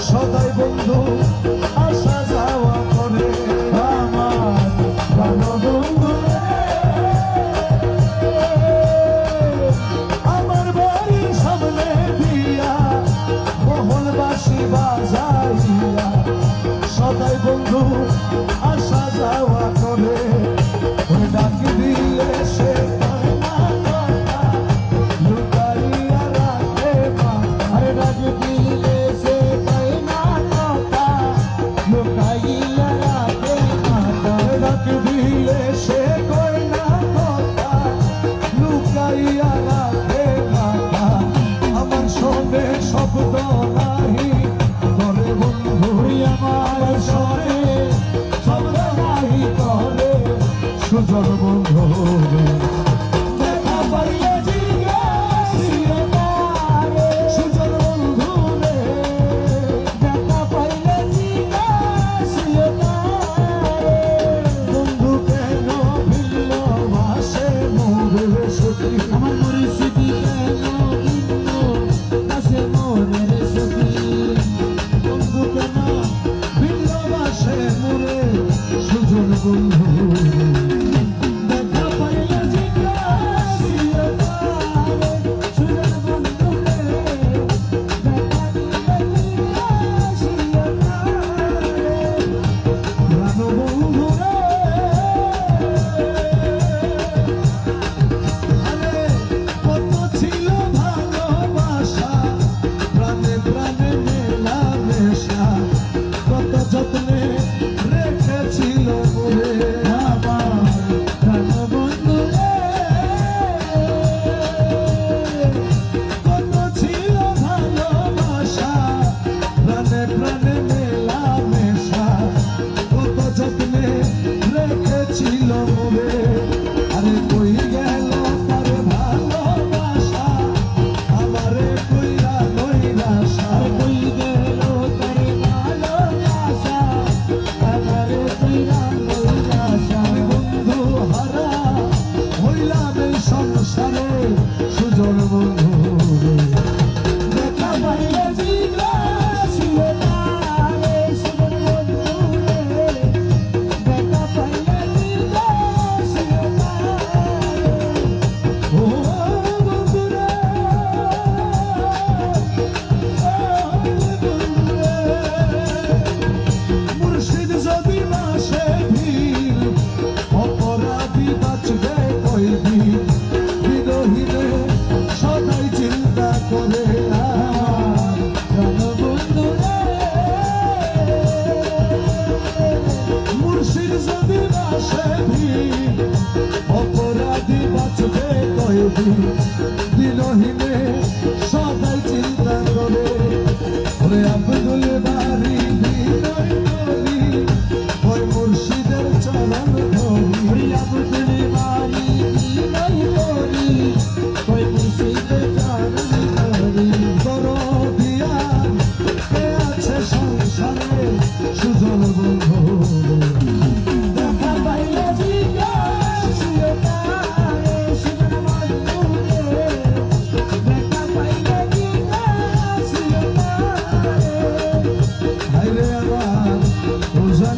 সদাই বন্ধু আসা যাওয়া করে আমার প্রাণ বন্ধু আমার বাড়ির সামনে দিয়া মোহনবাসী বাজাইয়া সদাই বন্ধু আসা যাওয়া করে ডাক দিলে সে শব্দ নাহি করে বন্ধু আমার সরে শব্দ নাহি করে সুজন বন্ধু দেখা পাইলে জিজ্ঞাসিও তারে সুজন বন্ধু রে দেখা পাইলে জিজ্ঞাসিও তারে বন্ধু কেন ভিন্ন ভাসে মোরে সখী আমার পরিস্থিতি কেন সুজন বন্ধু দেখা পাইলে জিজ্ঞাসিও তারে সুজন বন্ধু দেখা পাইলে জিজ্ঞাসিও তারে প্রাণ বন্ধু আরে কত ছিল ভালোবাসা প্রাণে প্রাণে মেলামেশা কত যত্নে রেখেছিল বলে আমার প্রাণ বন্ধু কত ছিল ভালোবাসা প্রাণে প্রাণে মেলামেশা কত যত্নে রেখেছিল বলে আরে কই গেল তার ভালোবাসা আমারে কইরা নৈরাশা কই গেল তার ভালোবাসা আমারে কইরা নৈরাশা বন্ধু হারা হইলাম এই সংসারে সুজন বন্ধু দেখা পাইলে জিজ্ঞাসিও তারে সুজন বন্ধু দেখা পাইলে জিজ্ঞাসিও তারে ও বন্ধু রে মুর্শিদ যদি মাসে ভিড় অপরাধী বাঁচবে কয়দিন বিরোহীরে সদাই চিন্তা করে আমার প্রাণ বন্ধু রে মুর্শিদ যদি মাসে ভিড় অপরাধী বাঁচবে কয়দিন বিরোহীরে সদাই চিন্তা করে ওরে আব্দুল বাড়ি বিনয় করি ওই মুর্শিদের চরণ ধরি আব্দুল বাড়ি বিনয় করি ওই মুর্শিদের চরণ ধরি করো দিয়া কে আছে সংসারে সুজন বন্ধু দেখা পাইলে জিজ্ঞাসিও তারে সুজন বন্ধু দেখা পাইলে জিজ্ঞাসিও তারে হায়রে আমার ওজন